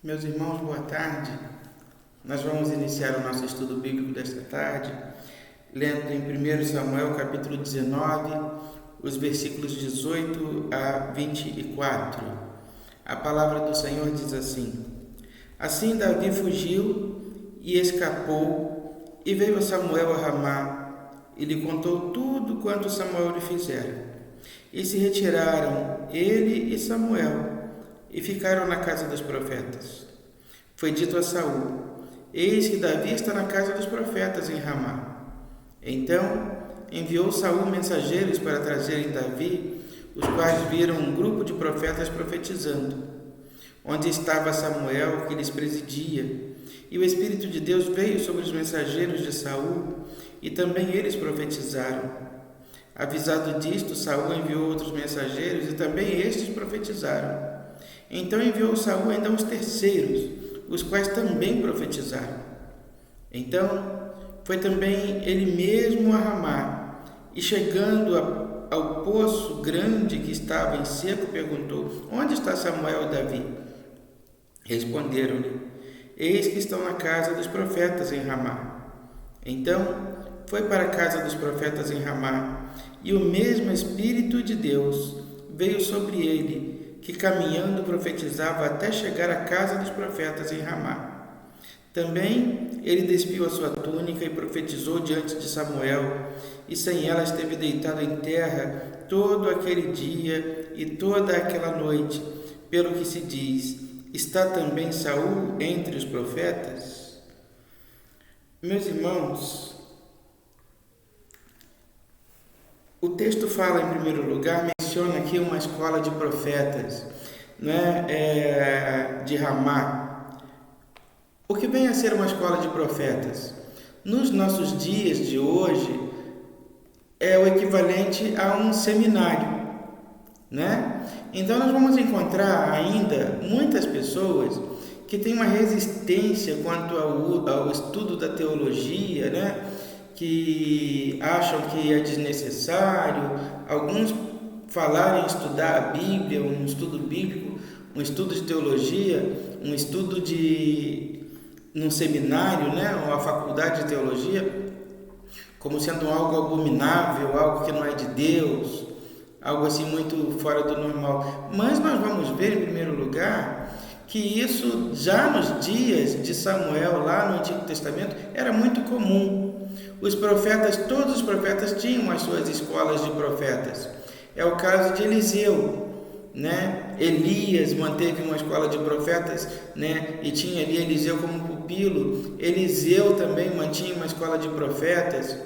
Meus irmãos, boa tarde. Nós vamos iniciar o nosso estudo bíblico desta tarde, lendo em 1 Samuel capítulo 19, os versículos 18 a 24. A palavra do Senhor diz assim: Assim Davi fugiu e escapou, e veio a Samuel a Ramá, e lhe contou tudo quanto Samuel lhe fizera. E se retiraram ele e Samuel, e ficaram na casa dos profetas. Foi dito a Saul: Eis que Davi está na casa dos profetas em Ramá. Então enviou Saul mensageiros para trazerem Davi, os quais viram um grupo de profetas profetizando, onde estava Samuel, que lhes presidia. E o Espírito de Deus veio sobre os mensageiros de Saul, e também eles profetizaram. Avisado disto, Saul enviou outros mensageiros, e também estes profetizaram. Então enviou Saul ainda uns terceiros, os quais também profetizaram. Então foi também ele mesmo a Ramá, e chegando ao poço grande que estava em seco, perguntou: Onde está Samuel e Davi? Responderam-lhe: Eis que estão na casa dos profetas em Ramá. Então foi para a casa dos profetas em Ramá, e o mesmo Espírito de Deus veio sobre ele, que caminhando profetizava até chegar à casa dos profetas em Ramá. Também ele despiu a sua túnica e profetizou diante de Samuel, e sem ela esteve deitado em terra todo aquele dia e toda aquela noite, pelo que se diz: Está também Saul entre os profetas? Meus irmãos, o texto fala, em primeiro lugar, menciona aqui uma escola de profetas, de Ramá. O que vem a ser uma escola de profetas? Nos nossos dias de hoje, é o equivalente a um seminário, né? Então nós vamos encontrar ainda muitas pessoas que têm uma resistência quanto ao estudo da teologia, né? Que acham que é desnecessário. Alguns falarem em estudar a Bíblia, um estudo bíblico, um estudo de teologia, um estudo num seminário, né, ou a faculdade de teologia, como sendo algo abominável, algo que não é de Deus, algo assim muito fora do normal. Mas nós vamos ver, em primeiro lugar, que isso já nos dias de Samuel, lá no Antigo Testamento, era muito comum. Os profetas, todos os profetas tinham as suas escolas de profetas. É o caso de Eliseu, né? Elias manteve uma escola de profetas, né? E tinha ali Eliseu como pupilo. Eliseu também mantinha uma escola de profetas,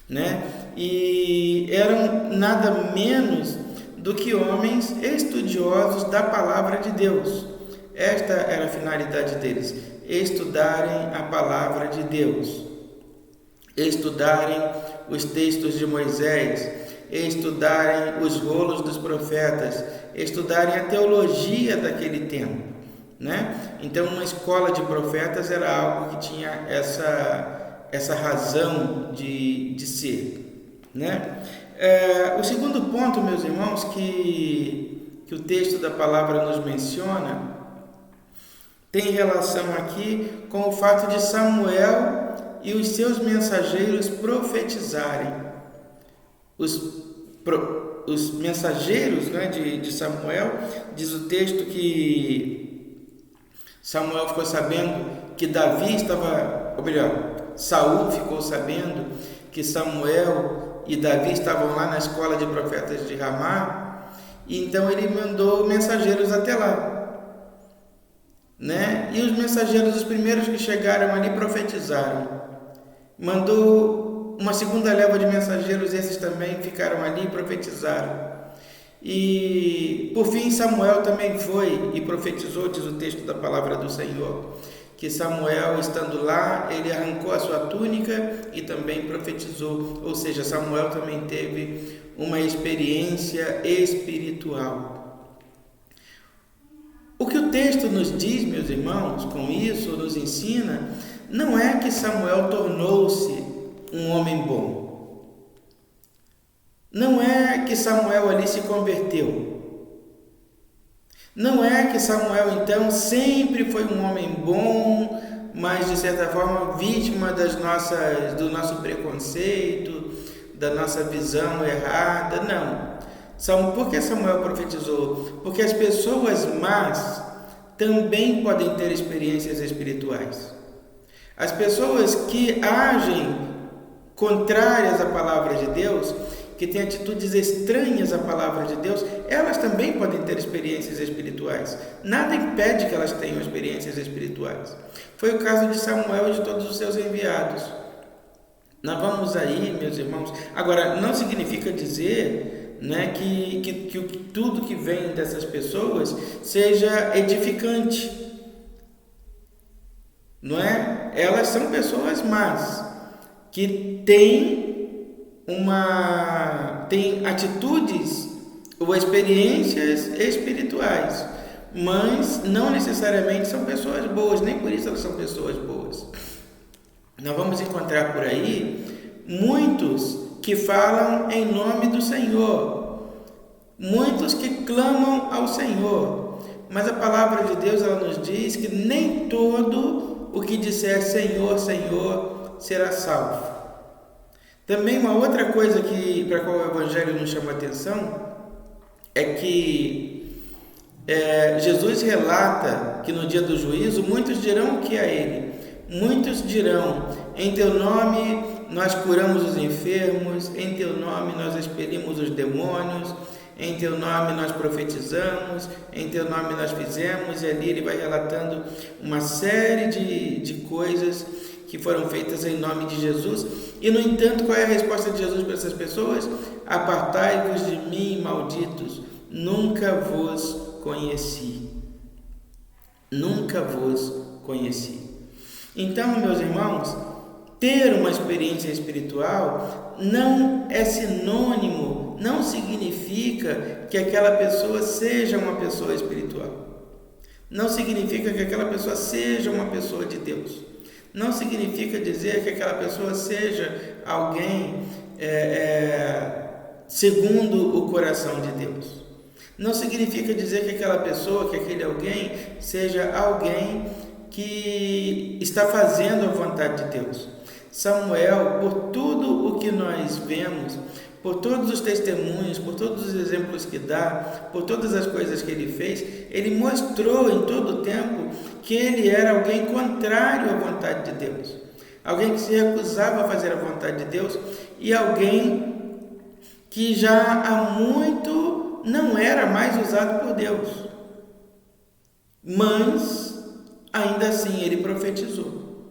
né? E eram nada menos do que homens estudiosos da palavra de Deus. Esta era a finalidade deles: estudarem a palavra de Deus, estudarem os textos de Moisés, estudarem os rolos dos profetas, estudarem a teologia daquele tempo, né? Então, uma escola de profetas era algo que tinha essa razão de ser, né? O segundo ponto, meus irmãos, que o texto da palavra nos menciona, tem relação aqui com o fato de Samuel e os seus mensageiros profetizarem. Os mensageiros, né, de Samuel, diz o texto que Samuel ficou sabendo que Davi estava, ou melhor, Saul ficou sabendo que Samuel e Davi estavam lá na escola de profetas de Ramá, e então ele mandou mensageiros até lá, né? E os mensageiros, os primeiros que chegaram ali, profetizaram. Mandou uma segunda leva de mensageiros, esses também ficaram ali e profetizaram. E por fim Samuel também foi e profetizou, diz o texto da palavra do Senhor, que Samuel, estando lá, ele arrancou a sua túnica e também profetizou. Ou seja, Samuel também teve uma experiência espiritual. O que o texto nos diz, meus irmãos, com isso nos ensina, não é que Samuel tornou-se um homem bom. Não é que Samuel ali se converteu. Não é que Samuel, então, sempre foi um homem bom, mas de certa forma vítima do nosso preconceito, da nossa visão errada. Não. Por que Samuel profetizou? Porque as pessoas más também podem ter experiências espirituais. As pessoas que agem contrárias à palavra de Deus, que têm atitudes estranhas à palavra de Deus, elas também podem ter experiências espirituais. Nada impede que elas tenham experiências espirituais. Foi o caso de Samuel e de todos os seus enviados. Nós vamos aí, meus irmãos. Agora, não significa dizer, né, que tudo que vem dessas pessoas seja edificante. Não é? Elas são pessoas más, que têm atitudes ou experiências espirituais, mas não necessariamente são pessoas boas, nem por isso elas são pessoas boas. Nós vamos encontrar por aí muitos que falam em nome do Senhor, muitos que clamam ao Senhor, mas a palavra de Deus, ela nos diz que nem todo o que disser Senhor, Senhor será salvo. Também uma outra coisa para a qual o Evangelho nos chama a atenção é que Jesus relata que no dia do juízo muitos dirão o que a ele. Muitos dirão: em teu nome nós curamos os enfermos, em teu nome nós expelimos os demônios, em teu nome nós profetizamos, em teu nome nós fizemos. E ali ele vai relatando uma série de coisas que foram feitas em nome de Jesus. E no entanto, qual é a resposta de Jesus para essas pessoas? Apartai-vos de mim, malditos, nunca vos conheci. Nunca vos conheci. Então, meus irmãos, ter uma experiência espiritual não é sinônimo, não significa que aquela pessoa seja uma pessoa espiritual. Não significa que aquela pessoa seja uma pessoa de Deus. Não significa dizer que aquela pessoa seja alguém segundo o coração de Deus. Não significa dizer que aquela pessoa, que aquele alguém, seja alguém que está fazendo a vontade de Deus. Samuel, por tudo o que nós vemos, por todos os testemunhos, por todos os exemplos que dá, por todas as coisas que ele fez, ele mostrou em todo o tempo que ele era alguém contrário à vontade de Deus, alguém que se recusava a fazer a vontade de Deus e alguém que já há muito não era mais usado por Deus, mas ainda assim ele profetizou,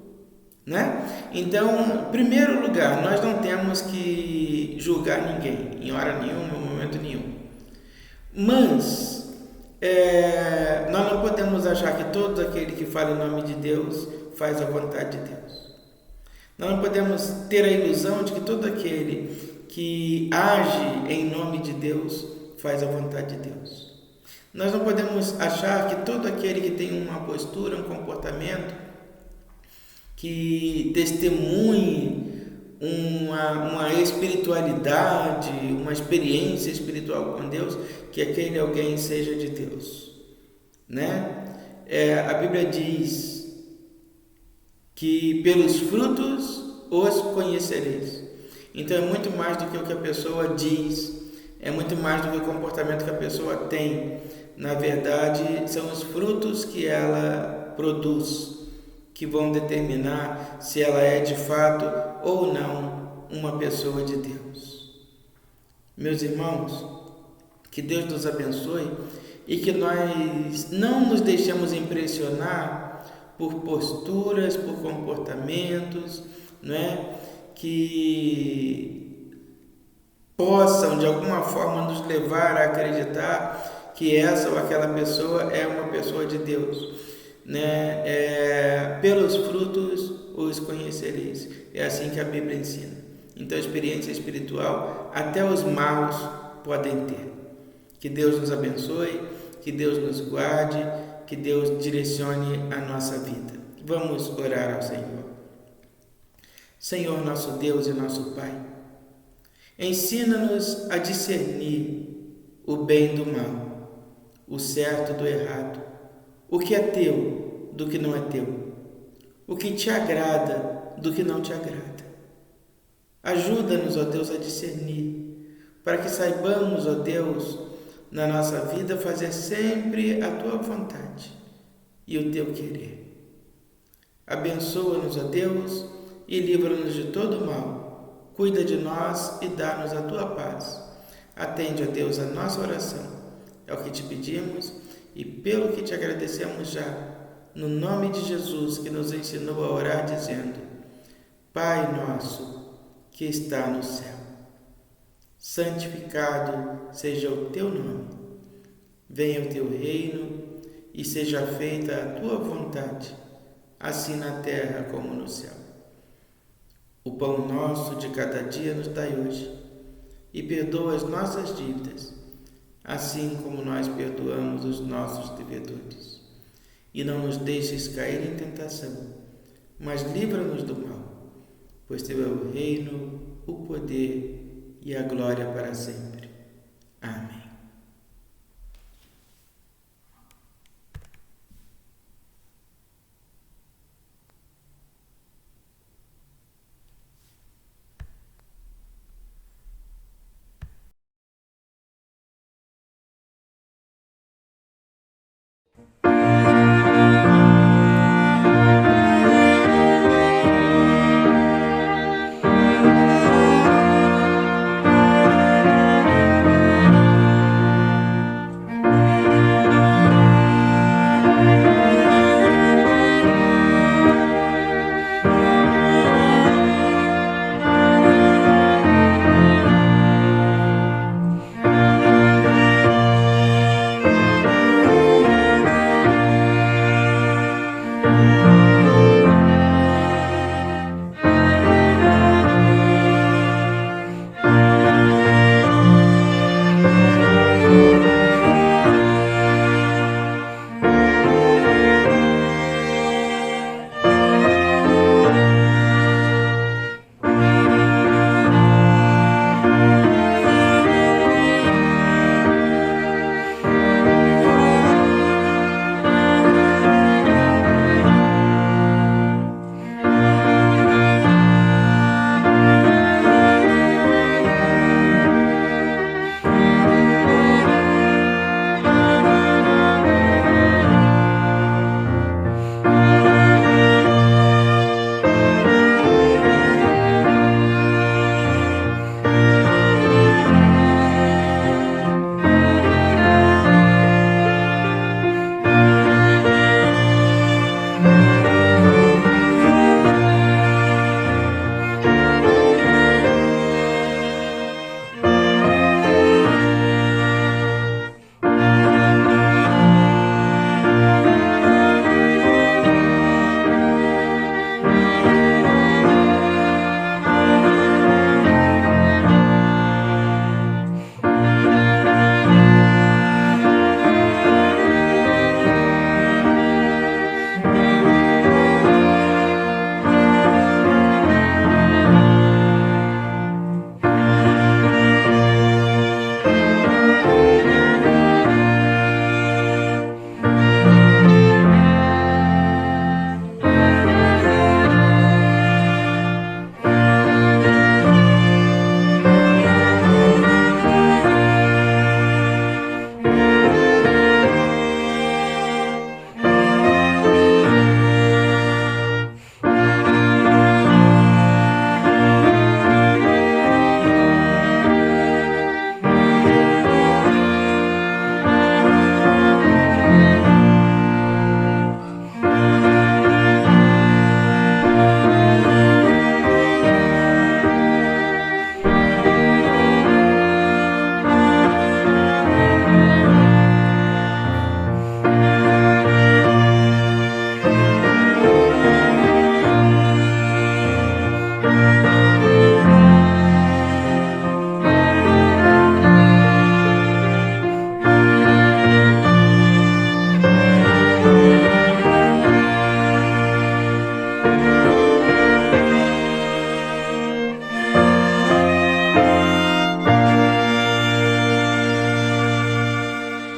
né? Então, em primeiro lugar, nós não temos que julgar ninguém em hora nenhuma, em momento nenhum, mas nós não podemos achar que todo aquele que fala em nome de Deus faz a vontade de Deus. Nós não podemos ter a ilusão de que todo aquele que age em nome de Deus faz a vontade de Deus. Nós não podemos achar que todo aquele que tem uma postura, um comportamento, que testemunhe uma espiritualidade, uma experiência espiritual com Deus, que aquele alguém seja de Deus, né? A Bíblia diz que pelos frutos os conhecereis. Então é muito mais do que o que a pessoa diz, é muito mais do que o comportamento que a pessoa tem. Na verdade, são os frutos que ela produz que vão determinar se ela é de fato ou não uma pessoa de Deus. Meus irmãos, que Deus nos abençoe e que nós não nos deixemos impressionar por posturas, por comportamentos, né, que possam de alguma forma nos levar a acreditar que essa ou aquela pessoa é uma pessoa de Deus, né? Pelos frutos os conhecereis. É assim que a Bíblia ensina. Então, a experiência espiritual até os maus podem ter. Que Deus nos abençoe, que Deus nos guarde, que Deus direcione a nossa vida. Vamos orar ao Senhor. Senhor, nosso Deus e nosso Pai, ensina-nos a discernir o bem do mal, o certo do errado, o que é teu do que não é teu, o que te agrada do que não te agrada. Ajuda-nos, ó Deus, a discernir, para que saibamos, ó Deus, na nossa vida fazer sempre a tua vontade e o teu querer. Abençoa-nos, ó Deus, e livra-nos de todo mal. Cuida de nós e dá-nos a tua paz. Atende, ó Deus, a nossa oração. É o que te pedimos e pelo que te agradecemos já, no nome de Jesus, que nos ensinou a orar dizendo: Pai nosso, que está no céu, santificado seja o teu nome. Venha o teu reino e seja feita a tua vontade, assim na terra como no céu. O pão nosso de cada dia nos dai hoje, e perdoa as nossas dívidas, assim como nós perdoamos os nossos devedores. E não nos deixes cair em tentação, mas livra-nos do mal, pois teu é o reino, o poder e a glória para sempre.